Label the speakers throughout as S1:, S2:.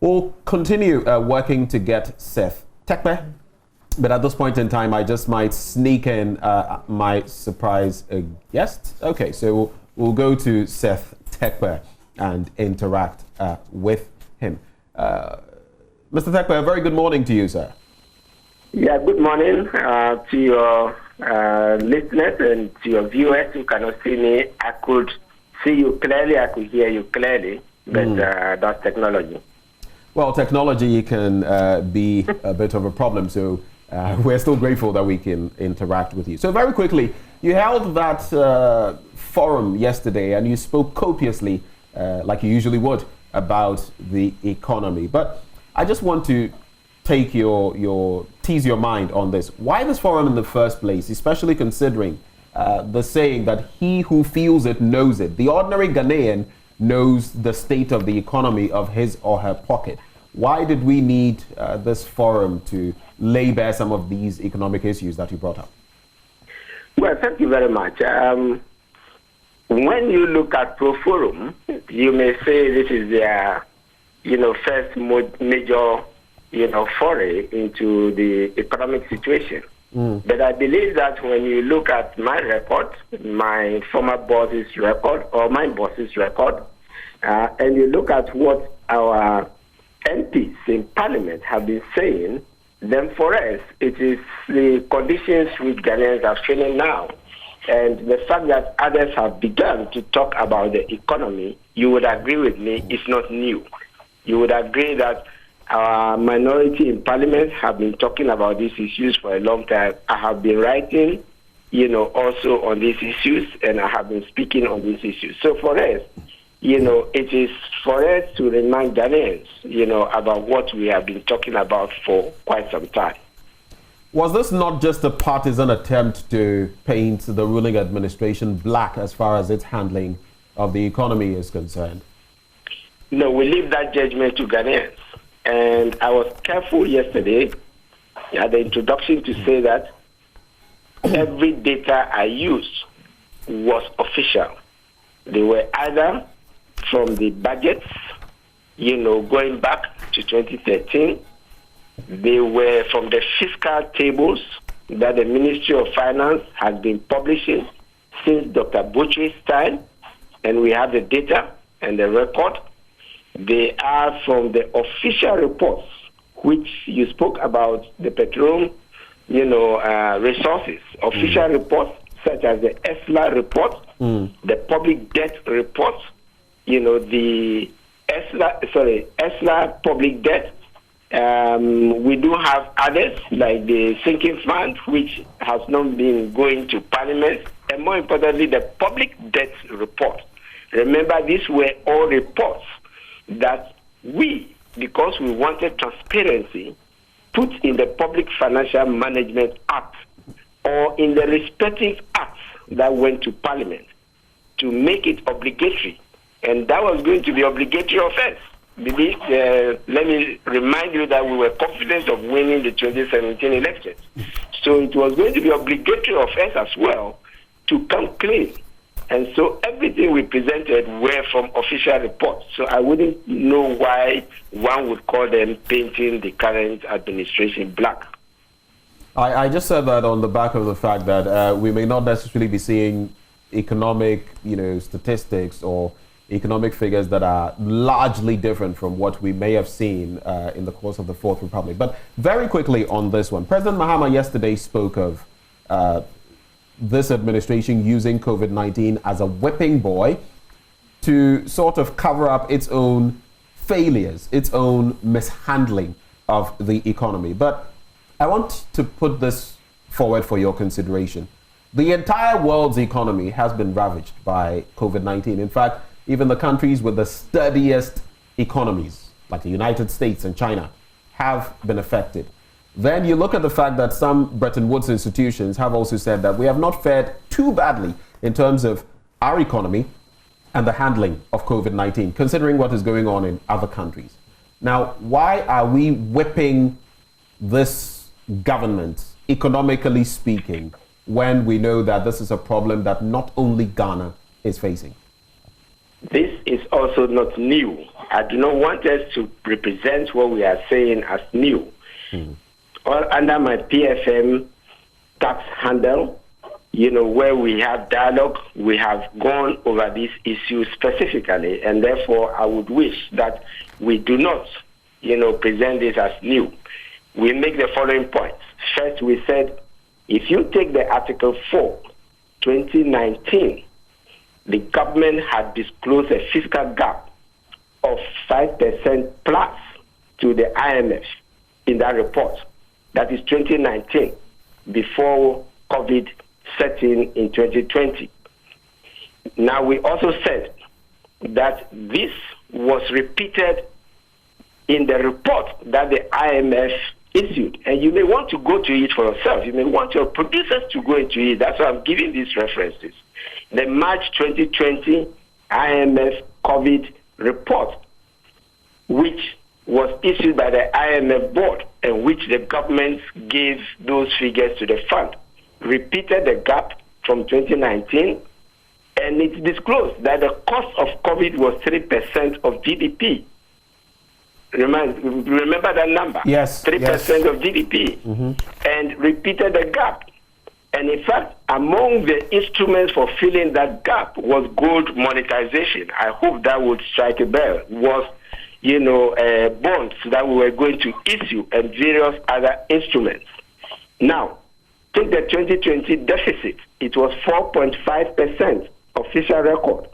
S1: We'll continue working to get SETH. TERKPER, but at this point in time, I just might sneak in my surprise guest. Okay, so we'll go to SETH TERKPER and interact with him. Mr. TERKPER, a very good morning to you, sir.
S2: Yeah, good morning to your listeners and to your viewers who cannot see me. I could see you clearly, I could hear you clearly, but that's technology.
S1: Well, technology can be a bit of a problem, so we're still grateful that we can interact with you. So very quickly, you held that forum yesterday and you spoke copiously, like you usually would, about the economy. But I just want to take tease your mind on this. Why this forum in the first place, especially considering the saying that he who feels it knows it. The ordinary Ghanaian knows the state of the economy of his or her pocket. Why did we need this forum to lay bare some of these economic issues that you brought up?
S2: Well, thank you very much. When you look at Pro Forum, you may say this is their, first major, foray into the economic situation. But I believe that when you look at my record, my former boss's record, or my boss's record, and you look at what our MPs in Parliament have been saying, then for us, it is the conditions which Ghanaians are feeling now. And the fact that others have begun to talk about the economy, you would agree with me, is not new. You would agree that our minority in Parliament have been talking about these issues for a long time. I have been writing, also on these issues, and I have been speaking on these issues. So for us, it is for us to remind Ghanaians, about what we have been talking about for quite some time.
S1: Was this not just a partisan attempt to paint the ruling administration black as far as its handling of the economy is concerned?
S2: No, we leave that judgment to Ghanaians. And I was careful yesterday at the introduction to say that every data I used was official. They were either from the budgets, going back to 2013. They were from the fiscal tables that the Ministry of Finance has been publishing since Dr. Butchie's time, and we have the data and the record. They are from the official reports, which you spoke about, the petroleum, resources. Official reports such as the ESLA report, the public debt report, the ESLA public debt. We do have others like the sinking fund, which has not been going to Parliament, and more importantly, the public debt report. Remember, these were all reports that we, because we wanted transparency, put in the Public Financial Management Act or in the respective acts that went to Parliament to make it obligatory. And that was going to be obligatory of us. Let me remind you that we were confident of winning the 2017 elections. So it was going to be obligatory of us as well to come clean. And so everything we presented were from official reports. So I wouldn't know why one would call them painting the current administration black.
S1: I just said that on the back of the fact that we may not necessarily be seeing economic, statistics or economic figures that are largely different from what we may have seen in the course of the Fourth Republic. But very quickly on this one, President Mahama yesterday spoke of this administration using COVID-19 as a whipping boy to sort of cover up its own failures, its own mishandling of the economy. But I want to put this forward for your consideration. The entire world's economy has been ravaged by COVID-19. In fact, even the countries with the sturdiest economies, like the United States and China, have been affected. Then you look at the fact that some Bretton Woods institutions have also said that we have not fared too badly in terms of our economy and the handling of COVID-19, considering what is going on in other countries. Now, why are we whipping this government, economically speaking, when we know that this is a problem that not only Ghana is facing?
S2: This is also not new. I do not want us to represent what we are saying as new. Under my PFM tax handle, where we have dialogue, we have gone over this issue specifically, and therefore I would wish that we do not, present this as new. We make the following points. First, we said, if you take the Article 4, 2019, the government had disclosed a fiscal gap of 5% plus to the IMF in that report. That is 2019, before COVID set in 2020. Now, we also said that this was repeated in the report that the IMF issued. And you may want to go to it for yourself. You may want your producers to go into it. That's why I'm giving these references. The March 2020 IMF COVID report, which was issued by the IMF board and which the government gave those figures to the fund, repeated the gap from 2019, and it disclosed that the cost of COVID was 3% of GDP. Remember that number?
S1: Yes.
S2: 3% of GDP, and repeated the gap. And in fact, among the instruments for filling that gap was gold monetization. I hope that would strike a bell. Was bonds that we were going to issue and various other instruments. Now, take the 2020 deficit. It was 4.5% official record.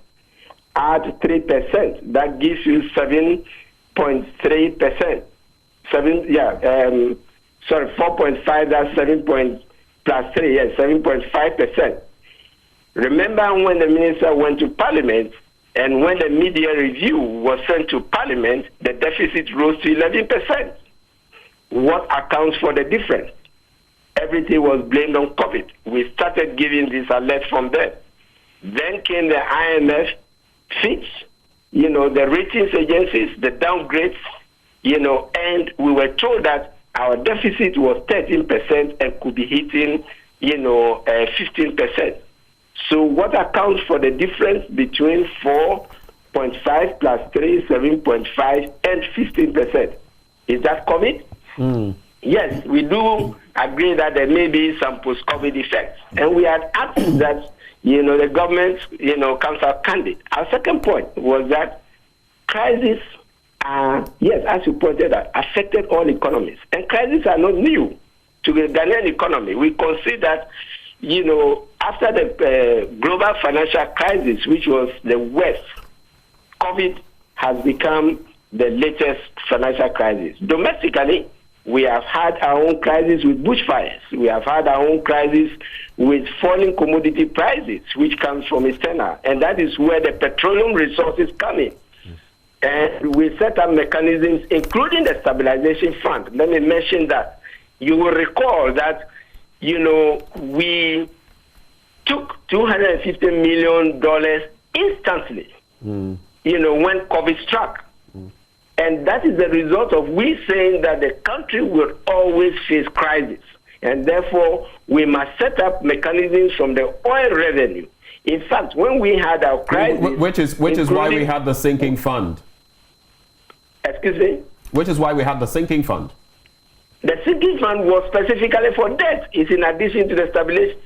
S2: Add 3%. That gives you 7.3%. 4.5, that's 7 plus 3, yes, 7.5%. Remember when the minister went to Parliament, and when the media review was sent to Parliament, the deficit rose to 11%. What accounts for the difference? Everything was blamed on COVID. We started giving this alert from there. Then came the IMF, Fitch, the ratings agencies, the downgrades, and we were told that our deficit was 13% and could be hitting, 15%. So what accounts for the difference between 4.5 plus 3, 7.5, and 15%? Is that COVID? Yes, we do agree that there may be some post-COVID effects. And we had asked that, the government, comes out candid. Our second point was that crises are, yes, as you pointed out, affected all economies. And crises are not new to the Ghanaian economy. We consider that, after the global financial crisis, which was the worst, COVID has become the latest financial crisis. Domestically, we have had our own crisis with bushfires. We have had our own crisis with falling commodity prices, which comes from external. And that is where the petroleum resources come in. And we set up mechanisms, including the stabilization fund. Let me mention that. You will recall that, we took $250 million instantly, when COVID struck. And that is the result of we saying that the country will always face crisis. And therefore, we must set up mechanisms from the oil revenue. In fact, when we had our crisis...
S1: Which is why we had the sinking fund.
S2: Excuse me?
S1: Which is why we had the sinking fund.
S2: The sinking fund was specifically for debt. It's in addition to the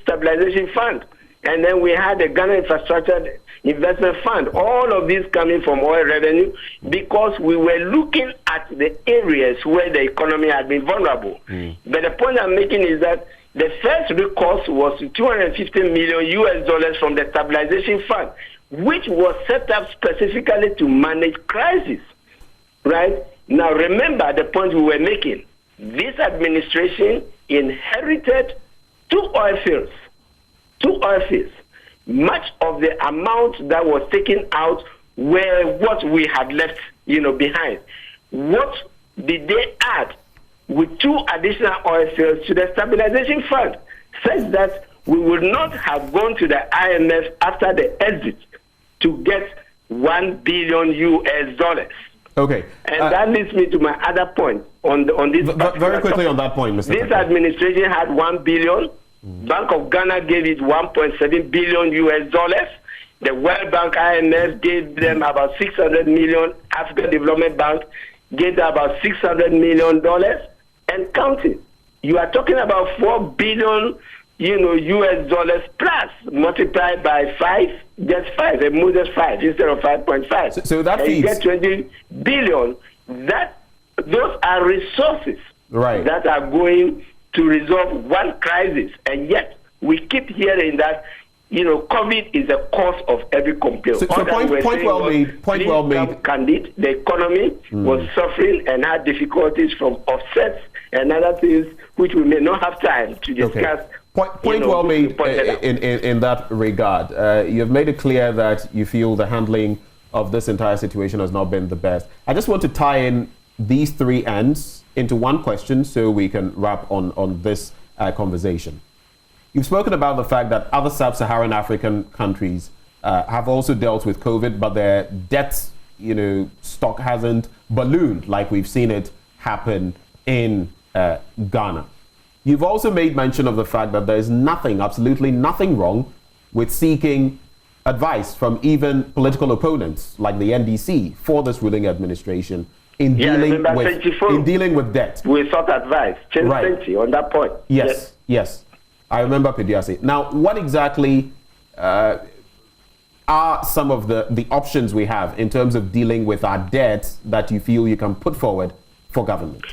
S2: stabilization fund. And then we had the Ghana Infrastructure Investment Fund. All of these coming from oil revenue because we were looking at the areas where the economy had been vulnerable. But the point I'm making is that the first recourse was $250 million from the stabilization fund, which was set up specifically to manage crisis. Right? Now remember the point we were making. This administration inherited two oil fields. Much of the amount that was taken out were what we had left, behind. What did they add with two additional oil fields to the stabilization fund, such that we would not have gone to the IMF after the exit to get $1 billion.
S1: Okay.
S2: And that leads me to my other point on this.
S1: Very quickly on that point, Mr.
S2: This administration had $1 billion. Bank of Ghana gave it $1.7 billion. The World Bank, IMF gave them about 600 million. African Development Bank gave them about $600 million and counting. You are talking about 4 billion, US dollars plus multiplied by 5, just 5, a modest 5 instead of 5.5.
S1: So that
S2: feeds. You get 20 billion. Those are resources that are going to resolve one crisis, and yet we keep hearing that COVID is the cause of every complaint.
S1: So point well made.
S2: Candid, the economy was suffering and had difficulties from offsets and other things which we may not have time to discuss.
S1: Point well made in that regard. You have made it clear that you feel the handling of this entire situation has not been the best. I just want to tie in these three ends into one question so we can wrap on this conversation. You've spoken about the fact that other sub-Saharan African countries have also dealt with COVID, but their debt, stock hasn't ballooned like we've seen it happen in Ghana. You've also made mention of the fact that there is absolutely nothing wrong with seeking advice from even political opponents like the NDC for this ruling administration in dealing with debt.
S2: We sought advice, on that point.
S1: Yes. I remember Pediasi. Now, what exactly are some of the options we have in terms of dealing with our debt that you feel you can put forward for government?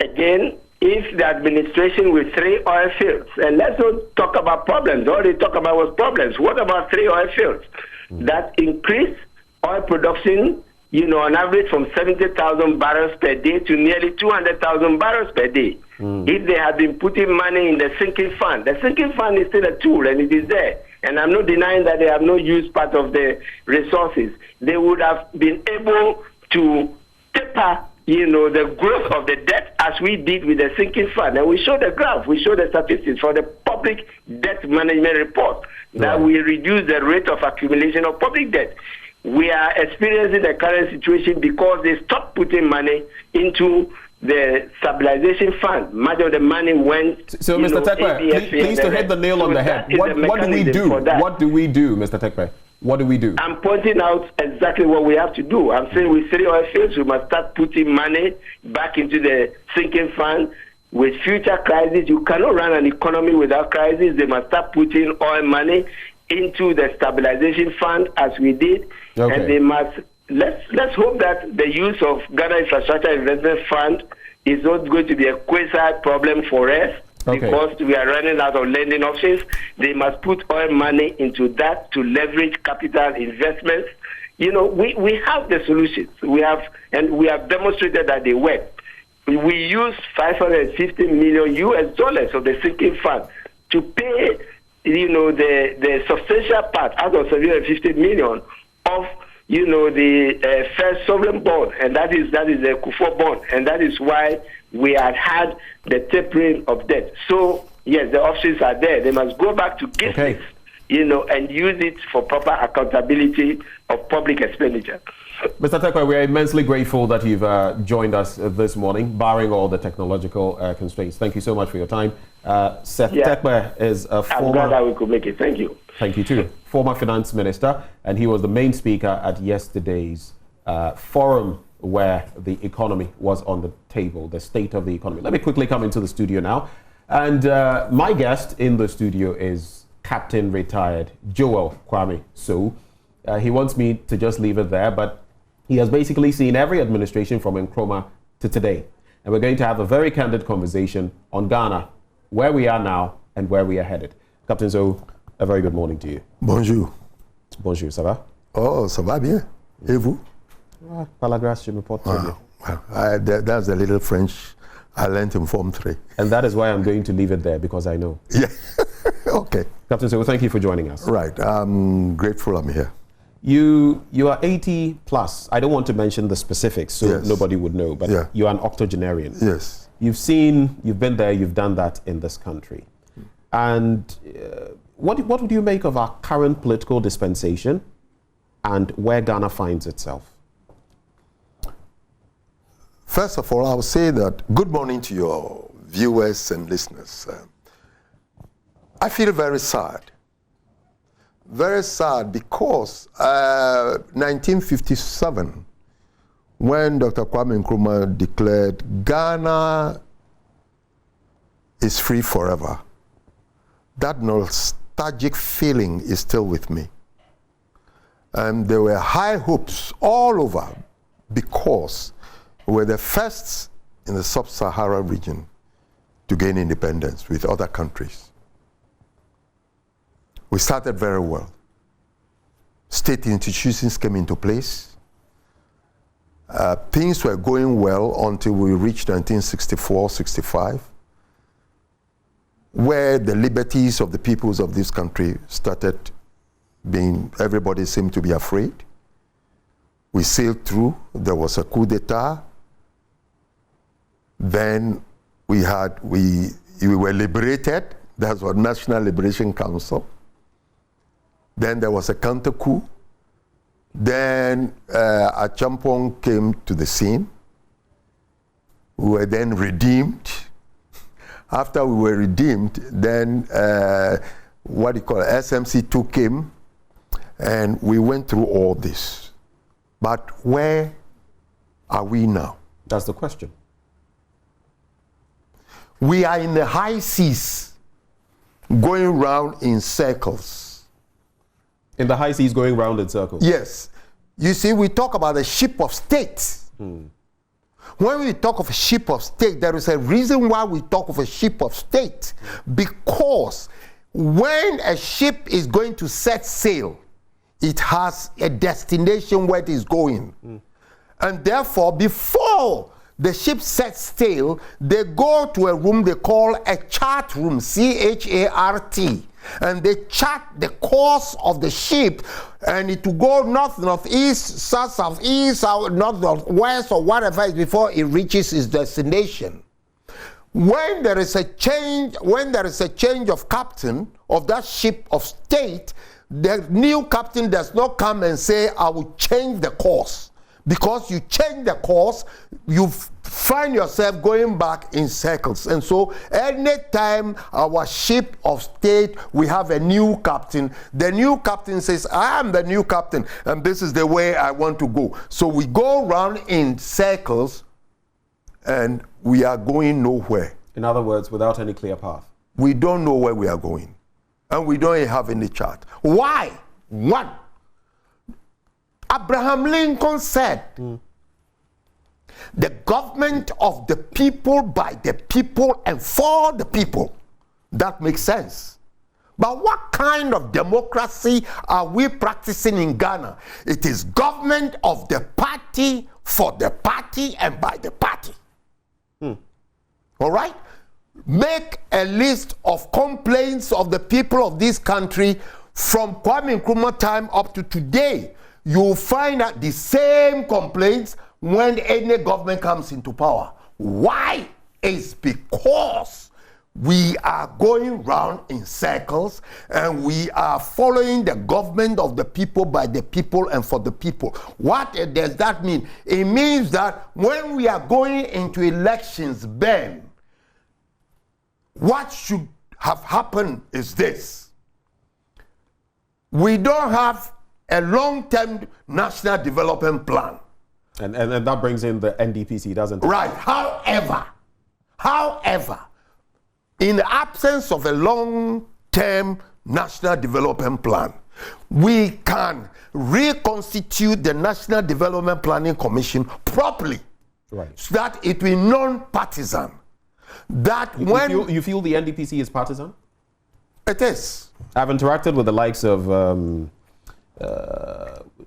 S2: Again, if the administration with 3 oil fields, and let's not talk about problems, all they talk about was problems. What about 3 oil fields that increase oil production, on average from 70,000 barrels per day to nearly 200,000 barrels per day? If they had been putting money in the sinking fund is still a tool and it is there. And I'm not denying that they have not used part of the resources. They would have been able to taper, the growth of the debt as we did with the sinking fund. And we show the graph, we show the statistics for the public debt management report that we reduce the rate of accumulation of public debt. We are experiencing the current situation because they stopped putting money into the stabilization fund. Much of the money went.
S1: So, Mr. TERKPER, please to hit the nail on the head. What do we do? What do we do, Mr. TERKPER? What do we do?
S2: I'm pointing out exactly what we have to do. I'm saying with 3 oil fields, we must start putting money back into the sinking fund. With future crises, you cannot run an economy without crisis. They must start putting oil money into the stabilization fund as we did. Okay. And they must, let's hope that the use of Ghana Infrastructure Investment Fund is not going to be a quasi problem for us because we are running out of lending options. They must put oil money into that to leverage capital investments. We have the solutions. We have demonstrated that they work. We use $550 million US of the sinking fund to pay, the substantial part out of $750 million of, the first sovereign bond, and that is the Kufuor bond, and that is why we had the tapering of debt. So yes, the options are there. They must go back to GISTIS, and use it for proper accountability of public expenditure.
S1: Mr. TERKPER, we are immensely grateful that you've joined us this morning, barring all the technological constraints. Thank you so much for your time. SETH TERKPER is a former...
S2: I'm glad that we could make it. Thank you.
S1: Thank you too. Former finance minister, and he was the main speaker at yesterday's forum where the economy was on the table, the state of the economy. Let me quickly come into the studio now. And my guest in the studio is Captain Retired Joel Kwame So. He wants me to just leave it there, but he has basically seen every administration from Nkrumah to today. And we're going to have a very candid conversation on Ghana, where we are now and where we are headed. Captain So, a very good morning to you.
S3: Bonjour.
S1: Bonjour, ça va?
S3: Oh, ça va bien. Et vous?
S1: Par la grâce, je me porte très bien.
S3: That's the little French I learned in Form 3.
S1: And that is why I'm going to leave it there, because I know.
S3: Yeah. Okay.
S1: Captain So, thank you for joining us.
S3: Right. I'm grateful I'm here.
S1: You are 80 plus. I don't want to mention the specifics so nobody would know, but you are an octogenarian.
S3: Yes.
S1: You've been there, you've done that in this country. And what would you make of our current political dispensation and where Ghana finds itself?
S3: First of all, I will say that good morning to your viewers and listeners. I feel very sad Very sad, because 1957, when Dr. Kwame Nkrumah declared Ghana is free forever, that nostalgic feeling is still with me. And there were high hopes all over, because we were the first in the sub-Saharan region to gain independence with other countries. We started very well. State institutions came into place. Things were going well until we reached 1964-65, where the liberties of the peoples of this country started being, everybody seemed to be afraid. We sailed through, there was a coup d'etat. Then we were liberated, that's what National Liberation Council. Then there was a counter coup. Then Achampong came to the scene. We were then redeemed. After we were redeemed, then SMC2 came, and we went through all this. But where are we now?
S1: That's the question.
S3: We are in the high seas, going round in circles.
S1: In the high seas, going round in circles?
S3: Yes. You see, we talk about a ship of state. When we talk of a ship of state, there is a reason why we talk of a ship of state. Because when a ship is going to set sail, it has a destination where it is going. And therefore, before the ship sets sail, they go to a room they call a chart room, C-H-A-R-T. And they chart the course of the ship, and it will go north, northeast, south, southeast, south, north, northwest, or whatever it is before it reaches its destination. When there is a change of captain of that ship of state, the new captain does not come and say, I will change the course. Because you change the course, you find yourself going back in circles. And so anytime our ship of state, we have a new captain, the new captain says, I am the new captain, and this is the way I want to go. So we go around in circles, and we are going nowhere.
S1: In other words, without any clear path.
S3: We don't know where we are going, and we don't have any chart. Why? One, Abraham Lincoln said, the government of the people, by the people, and for the people. That makes sense. But what kind of democracy are we practicing in Ghana? It is government of the party, for the party, and by the party. All right? Make a list of complaints of the people of this country from Kwame Nkrumah time up to today. You'll find out the same complaints when any government comes into power. Why? It's because we are going round in circles, and we are following the government of the people, by the people, and for the people. What does that mean? It means that when we are going into elections, Ben, what should have happened is this. We don't have a long-term national development plan.
S1: And that brings in the NDPC, doesn't it?
S3: Right. However, in the absence of a long-term national development plan, we can reconstitute the National Development Planning Commission properly,
S1: right,
S3: so that it will be non-partisan. That
S1: you feel the NDPC is partisan?
S3: It is.
S1: I've interacted with the likes of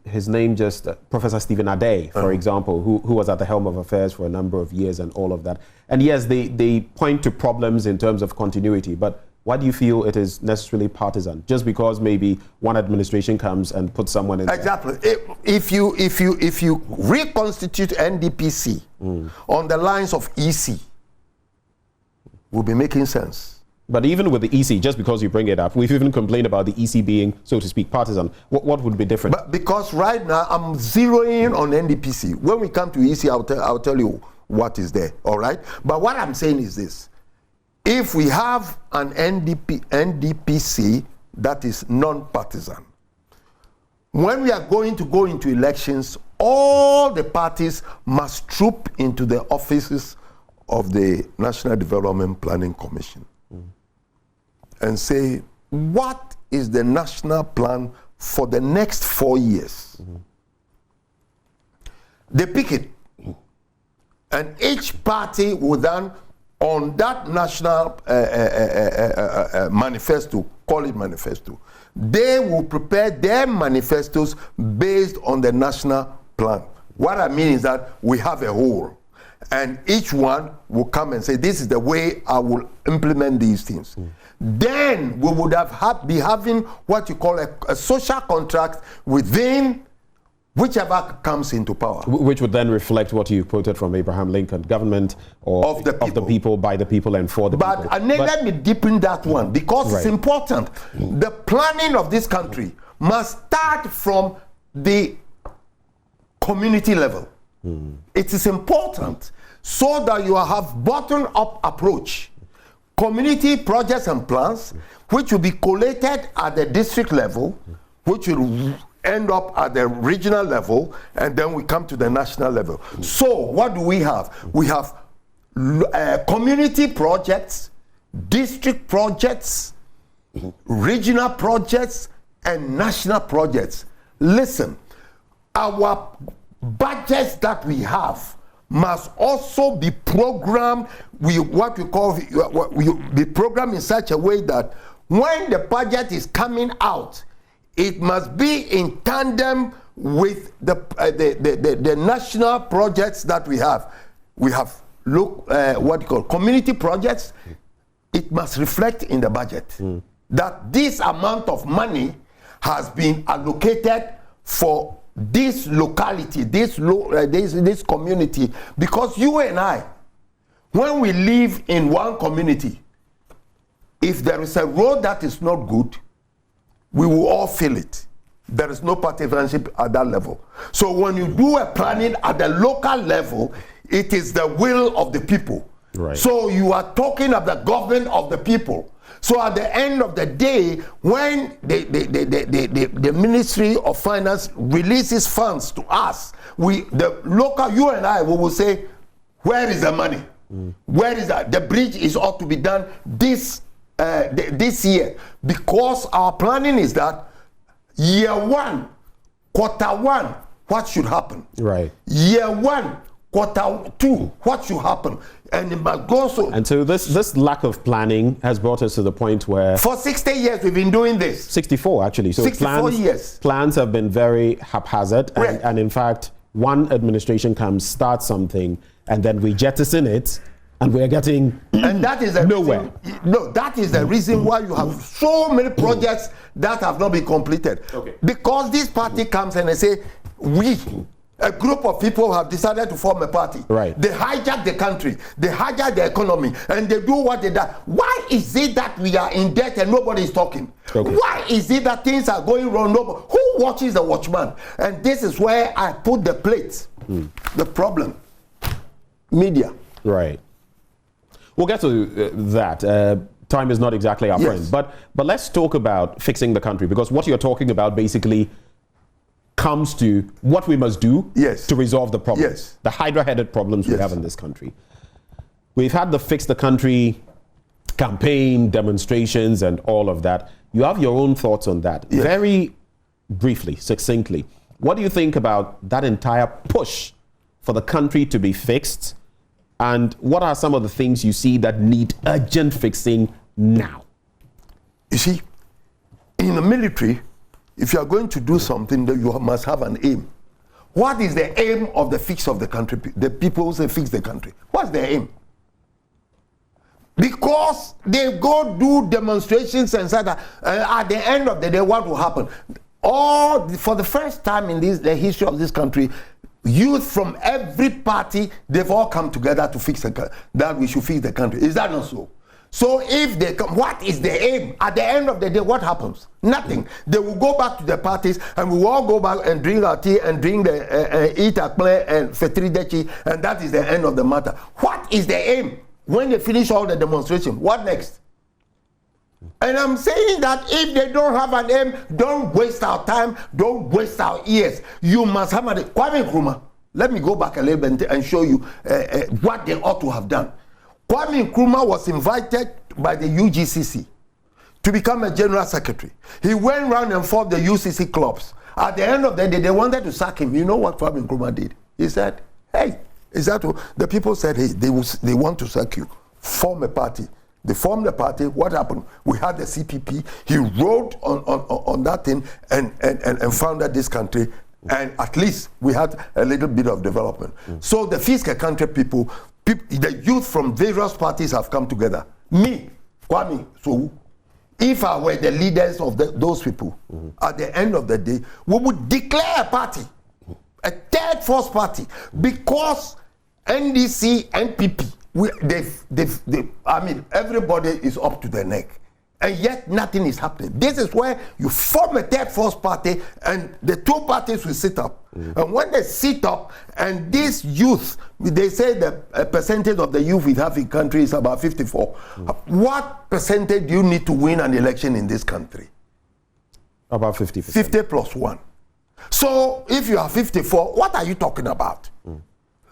S1: his name just Professor Stephen Adey, for example, who was at the helm of affairs for a number of years and all of that. And yes, they point to problems in terms of continuity, but why do you feel it is necessarily partisan? Just because maybe one administration comes and puts someone in
S3: exactly there? If you reconstitute NDPC on the lines of EC, will be making sense.
S1: But even with the EC, just because you bring it up, we've even complained about the EC being, so to speak, partisan. What would be different?
S3: But because right now I'm zeroing on NDPC. When we come to EC, I'll tell you what is there, all right? But what I'm saying is this. If we have an NDPC that is non-partisan, when we are going to go into elections, all the parties must troop into the offices of the National Development Planning Commission and say, what is the national plan for the next 4 years? They pick it. And each party will then, on that national manifesto, call it manifesto, they will prepare their manifestos based on the national plan. What I mean is that we have a whole, and each one will come and say, this is the way I will implement these things. Then we would be having what you call a social contract within whichever comes into power.
S1: Which would then reflect what you quoted from Abraham Lincoln, government of the people, by the people, and for the people.
S3: But let me deepen that one, because it's important. The planning of this country must start from the community level. It is important so that you have bottom-up approach. Community projects and plans, which will be collated at the district level, which will end up at the regional level, and then we come to the national level. So what do we have? We have community projects, district projects, regional projects, and national projects. Listen, our budgets that we have must also be programmed with what we call be programmed in such a way that when the budget is coming out, it must be in tandem with the national projects that we have. We have what you call community projects. It must reflect in the budget that this amount of money has been allocated for this locality, this community, because you and I, when we live in one community, if there is a road that is not good, we will all feel it. There is no partisanship at that level. So when you do a planning at the local level, it is the will of the people.
S1: Right.
S3: So you are talking of the government of the people. So at the end of the day, when the Ministry of Finance releases funds to us, you and I, we will say, where is the money? Where is that? The bridge ought to be done this year, because our planning is that year one, quarter one, what should happen?
S1: Right.
S3: Year one, quarter two, what should happen? And it must go so.
S1: And so this lack of planning has brought us to the point where
S3: for 60 years we've been doing this.
S1: 64 actually. So
S3: 64 years.
S1: Plans have been very haphazard,
S3: right.
S1: and in fact, one administration comes, starts something, and then we jettison it, and we're getting
S3: and that is
S1: nowhere.
S3: That is the reason why you have so many projects that have not been completed.
S1: Okay.
S3: Because this party comes and they say, a group of people have decided to form a party.
S1: Right.
S3: They hijack the country, they hijack the economy, and they do what they do. Why is it that we are in debt and nobody is talking?
S1: Okay.
S3: Why is it that things are going wrong? Who watches the watchman? And this is where I put the plate. The problem. Media.
S1: Right. We'll get to that. Time is not exactly our friend. But let's talk about fixing the country, because what you're talking about basically comes to what we must do to resolve the problem. The hydra-headed problems we have in this country. We've had the Fix the Country campaign, demonstrations, and all of that. You have your own thoughts on that. Very briefly, succinctly, what do you think about that entire push for the country to be fixed? And what are some of the things you see that need urgent fixing now?
S3: You see, in the military, if you are going to do something, then you must have an aim. What is the aim of the fix of the country? The people who say fix the country. What's their aim? Because they go do demonstrations and say that at the end of the day, what will happen? For the first time in the history of this country, youth from every party, they've all come together to fix that we should fix the country. Is that not so? So if they come, what is the aim? At the end of the day, what happens? Nothing. They will go back to their parties, and we will all go back and drink our tea and drink eat akple and fetri, and that is the end of the matter. What is the aim? When they finish all the demonstration, what next? And I'm saying that if they don't have an aim, don't waste our time, don't waste our ears. You must have a Kwame Nkrumah. Let me go back a little bit and show you what they ought to have done. Kwame Nkrumah was invited by the UGCC to become a general secretary. He went around and formed the UCC clubs. At the end of the day, they wanted to sack him. You know what Kwame Nkrumah did? He said, hey, is that what? The people said, hey, they want to sack you. Form a party. They formed the party. What happened? We had the CPP. He wrote on that thing and founded this country. And at least we had a little bit of development. So the Fiske country people, the youth from various parties have come together. Me, Kwame, so if I were the leaders of those people, at the end of the day, we would declare a party, a third force party, because NDC, NPP, I mean, everybody is up to their neck. And yet nothing is happening. This is where you form a third force party and the two parties will sit up. And when they sit up and this youth, they say the percentage of the youth we have in country is about 54. What percentage do you need to win an election in this country?
S1: About 50%.
S3: 50 plus 1. So if you are 54, what are you talking about?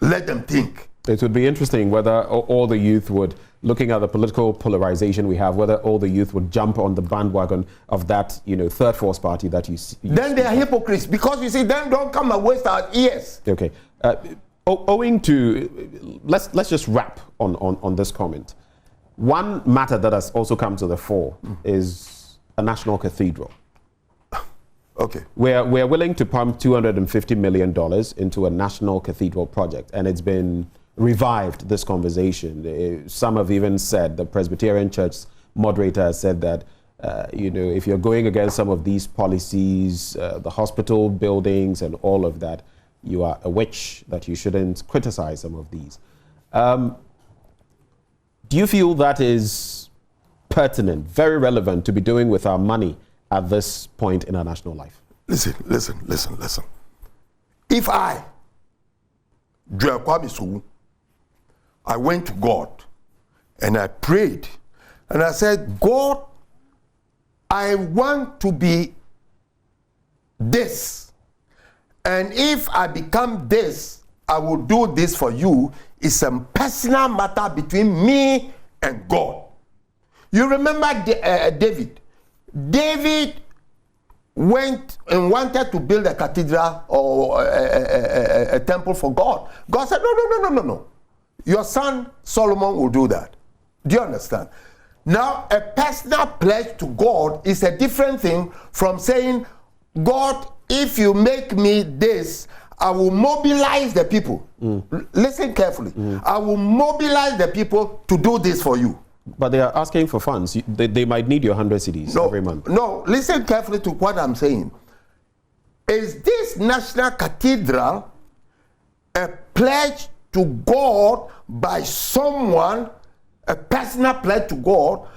S3: Let them think.
S1: It would be interesting whether all the youth would, looking at the political polarization we have, whether all the youth would jump on the bandwagon of that, third force party that you see.
S3: Then they are hypocrites, because you see, then don't come and waste our ears.
S1: Okay. Owing to, let's just wrap on this comment. One matter that has also come to the fore is a national cathedral.
S3: Okay.
S1: We're willing to pump $250 million into a national cathedral project, and it's been revived, this conversation. Some have even said, the Presbyterian Church moderator has said that, if you're going against some of these policies, the hospital buildings and all of that, you are a witch, that you shouldn't criticize some of these. Do you feel that is pertinent, very relevant to be doing with our money at this point in our national life?
S3: Listen. If I, Joel Kwame Sowu, I went to God and I prayed and I said, God, I want to be this. And if I become this, I will do this for you. It's a personal matter between me and God. You remember David? David went and wanted to build a cathedral or a temple for God. God said, no. Your son Solomon will do that. Do you understand? Now, a personal pledge to God is a different thing from saying, God, if you make me this, I will mobilize the people. Listen carefully. I will mobilize the people to do this for you.
S1: But they are asking for funds. They might need your 100 cedis every month.
S3: No, listen carefully to what I'm saying. Is this national cathedral a pledge to God by someone, a personal pledge to God,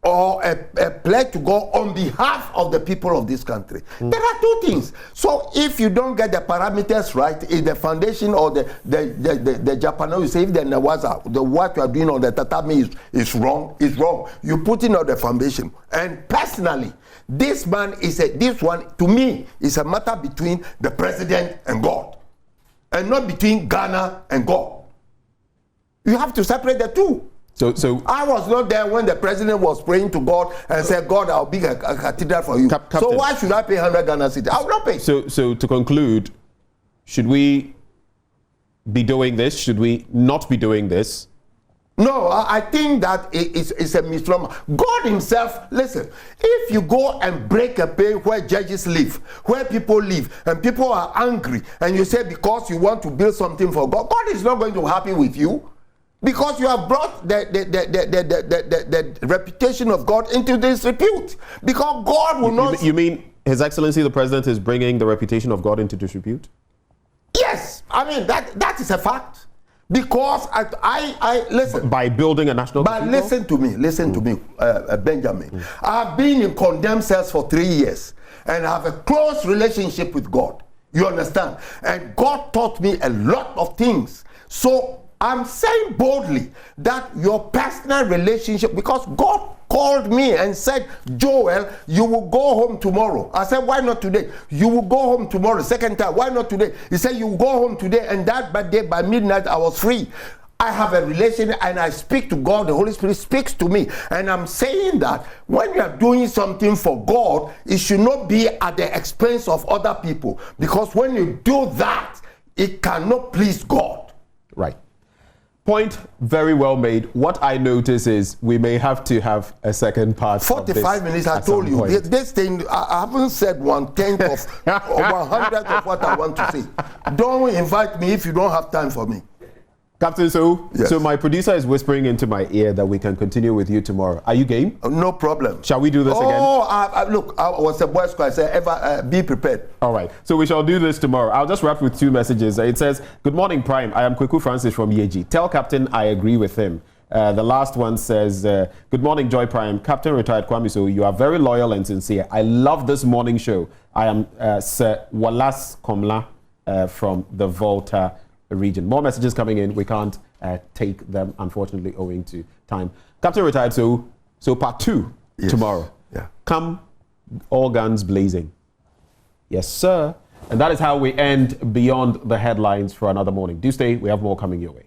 S3: or a pledge to God on behalf of the people of this country? There are two things. So if you don't get the parameters right, if the foundation or the Japanese, you say if the Nawaza, what you are doing on the tatami is wrong, you put in on the foundation. And personally, this one, to me, is a matter between the president and God, and not between Ghana and God. You have to separate the two.
S1: So
S3: I was not there when the president was praying to God and said, God, I'll build a cathedral for you.
S1: Captain,
S3: so why should I pay 100 Ghana cedis? I will not pay.
S1: So to conclude, should we be doing this? Should we not be doing this?
S3: No, I think that it's a misnomer. God himself, listen, if you go and break a pay where judges live, where people live, and people are angry, and you say because you want to build something for God, God is not going to be happy with you. Because you have brought the reputation of God into disrepute. Because God will not...
S1: You mean His Excellency the President is bringing the reputation of God into disrepute?
S3: Yes. I mean, that is a fact. Because I listen...
S1: By building a national cathedral?
S3: But listen to me, Benjamin. I've been in condemned cells for 3 years. And I have a close relationship with God. You understand? And God taught me a lot of things. So... I'm saying boldly that your personal relationship, because God called me and said, Joel, you will go home tomorrow. I said, why not today? You will go home tomorrow. Second time, why not today? He said, you will go home today. And that day by midnight, I was free. I have a relation and I speak to God. The Holy Spirit speaks to me. And I'm saying that when you are doing something for God, it should not be at the expense of other people. Because when you do that, it cannot please God.
S1: Right. Point very well made. What I notice is we may have to have a second part.
S3: 45 minutes, I told you. This thing, I haven't said 1/10 of or 100th of what I want to say. Don't invite me if you don't have time for me.
S1: Captain, so my producer is whispering into my ear that we can continue with you tomorrow. Are you game?
S3: No problem.
S1: Shall we do this again?
S3: Look, I was a boy scout. I said, be prepared.
S1: All right. So we shall do this tomorrow. I'll just wrap with 2 messages. It says, good morning, Prime. I am Kweku Francis from Yeji. Tell Captain I agree with him. The last one says, good morning, Joy Prime. Captain retired Kwame, so you are very loyal and sincere. I love this morning show. I am Sir Wallace Komla from the Volta region. More messages coming in. We can't take them, unfortunately, owing to time. Captain retired, so part 2 tomorrow.
S3: Yeah.
S1: Come, all guns blazing. Yes, sir. And that is how we end Beyond the Headlines for another morning. Do stay. We have more coming your way.